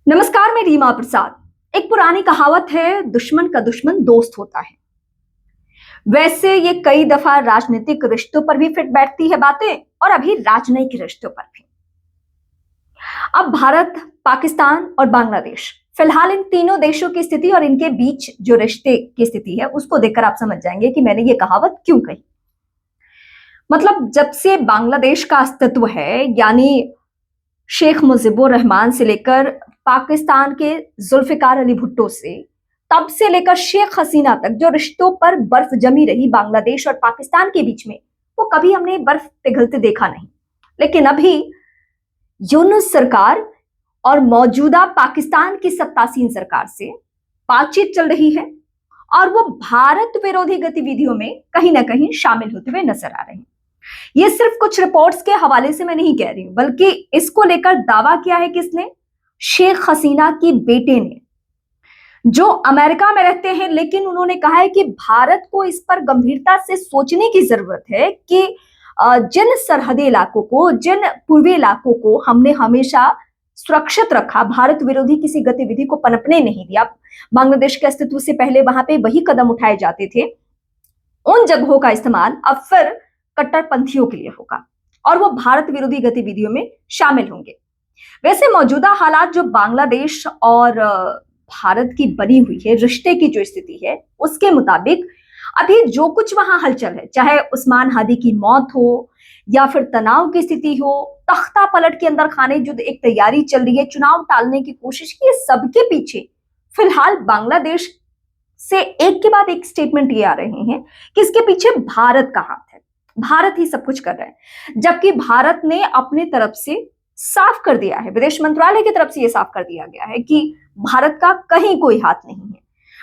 नमस्कार, मैं रीमा प्रसाद। एक पुरानी कहावत है, दुश्मन का दुश्मन दोस्त होता है। वैसे ये कई दफा राजनीतिक रिश्तों पर भी फिट बैठती है बातें, और अभी राजनयिक रिश्तों पर भी। अब भारत, पाकिस्तान और बांग्लादेश, फिलहाल इन तीनों देशों की स्थिति और इनके बीच जो रिश्ते की स्थिति है उसको देखकर आप समझ जाएंगे कि मैंने ये कहावत क्यों कही। मतलब जब से बांग्लादेश का अस्तित्व है, यानी शेख मुजीबुर रहमान से लेकर पाकिस्तान के जुल्फिकार अली भुट्टो से, तब से लेकर शेख हसीना तक जो रिश्तों पर बर्फ जमी रही बांग्लादेश और पाकिस्तान के बीच में, वो कभी हमने बर्फ पिघलते देखा नहीं। लेकिन अभी यूनुस सरकार और मौजूदा पाकिस्तान की सत्तासीन सरकार से बातचीत चल रही है, और वो भारत विरोधी गतिविधियों में कहीं ना कहीं शामिल होते हुए नजर आ रहे हैं। ये सिर्फ कुछ रिपोर्ट्स के हवाले से मैं नहीं कह रही हूं, बल्कि इसको लेकर दावा किया है किसने? शेख हसीना की बेटे ने, जो अमेरिका में रहते हैं। लेकिन उन्होंने कहा है कि भारत को इस पर गंभीरता से सोचने की जरूरत है कि जिन सरहदी इलाकों को, जिन पूर्वी इलाकों को हमने हमेशा सुरक्षित रखा, भारत विरोधी किसी गतिविधि को पनपने नहीं दिया, बांग्लादेश के अस्तित्व से पहले वहां पे वही कदम उठाए जाते थे, उन जगहों का इस्तेमाल अब फिर कट्टरपंथियों के लिए होगा और वो भारत विरोधी गतिविधियों में शामिल होंगे। वैसे मौजूदा हालात जो बांग्लादेश और भारत की बनी हुई है, रिश्ते की जो स्थिति है, उसके मुताबिक अभी जो कुछ वहां हलचल है, चाहे उस्मान हादी की मौत हो या फिर तनाव की स्थिति हो, तख्ता पलट के अंदर खाने जो एक तैयारी चल रही है, चुनाव टालने की कोशिश की, ये सबके पीछे फिलहाल बांग्लादेश से एक के बाद एक स्टेटमेंट ये आ रहे हैं कि इसके पीछे भारत का हाथ है, भारत ही सब कुछ कर रहा है। जबकि भारत ने अपने तरफ से साफ कर दिया है, विदेश मंत्रालय की तरफ से यह साफ कर दिया गया है कि भारत का कहीं कोई हाथ नहीं है।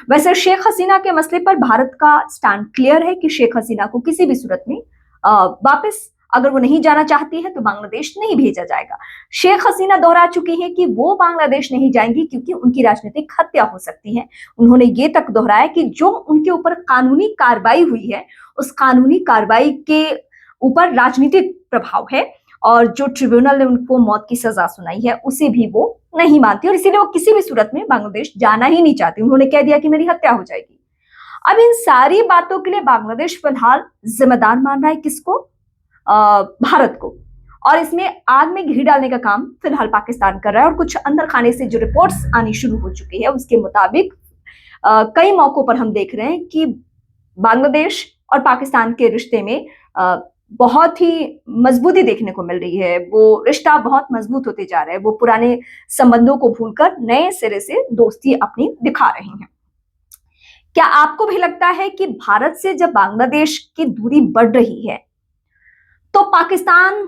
वैसे शेख हसीना के मसले पर भारत का स्टैंड क्लियर है कि शेख हसीना को किसी भी सूरत में वापस, अगर वो नहीं जाना चाहती है तो बांग्लादेश नहीं भेजा जाएगा। शेख हसीना दोहरा चुकी है कि वो बांग्लादेश नहीं जाएंगी क्योंकि उनकी राजनीतिक हत्या हो सकती है। उन्होंने ये तक दोहराया कि जो उनके ऊपर कानूनी कार्रवाई हुई है, उस कानूनी कार्रवाई के ऊपर राजनीतिक प्रभाव है, और जो ट्रिब्यूनल ने उनको मौत की सजा सुनाई है उसे भी वो नहीं मानती, और इसीलिए वो किसी भी सूरत में बांग्लादेश जाना ही नहीं चाहती। उन्होंने कह दिया कि मेरी हत्या हो जाएगी। अब इन सारी बातों के लिए बांग्लादेश फिलहाल जिम्मेदार मान रहा है किसको? भारत को। और इसमें आग में घी डालने का काम फिलहाल पाकिस्तान कर रहा है। और कुछ अंदर खाने से जो रिपोर्ट्स आनी शुरू हो चुकी है उसके मुताबिक कई मौकों पर हम देख रहे हैं कि बांग्लादेश और पाकिस्तान के रिश्ते में बहुत ही मजबूती देखने को मिल रही है। वो रिश्ता बहुत मजबूत होते जा रहा है। वो पुराने संबंधों को भूलकर नए सिरे से दोस्ती अपनी दिखा रहे हैं। क्या आपको भी लगता है कि भारत से जब बांग्लादेश की दूरी बढ़ रही है तो पाकिस्तान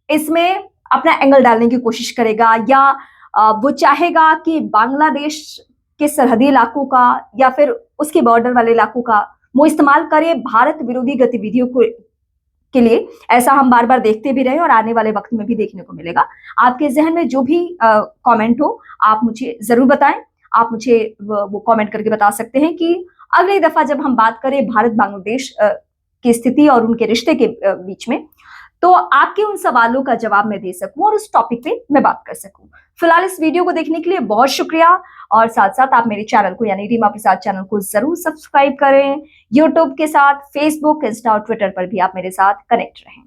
इसमें अपना एंगल डालने की कोशिश करेगा, या वो चाहेगा कि बांग्लादेश के सरहदी इलाकों का या फिर उसके बॉर्डर वाले इलाकों का वो इस्तेमाल करे भारत विरोधी गतिविधियों को के लिए? ऐसा हम बार बार देखते भी रहे और आने वाले वक्त में भी देखने को मिलेगा। आपके जहन में जो भी कमेंट हो आप मुझे जरूर बताएं। आप मुझे वो कमेंट करके बता सकते हैं कि अगली दफा जब हम बात करें भारत बांग्लादेश की स्थिति और उनके रिश्ते के बीच में, तो आपके उन सवालों का जवाब मैं दे सकूं और उस टॉपिक पे मैं बात कर सकूं। फिलहाल इस वीडियो को देखने के लिए बहुत शुक्रिया, और साथ साथ आप मेरे चैनल को यानी रीमा प्रसाद चैनल को जरूर सब्सक्राइब करें। यूट्यूब के साथ फेसबुक, इंस्टा और ट्विटर पर भी आप मेरे साथ कनेक्ट रहें।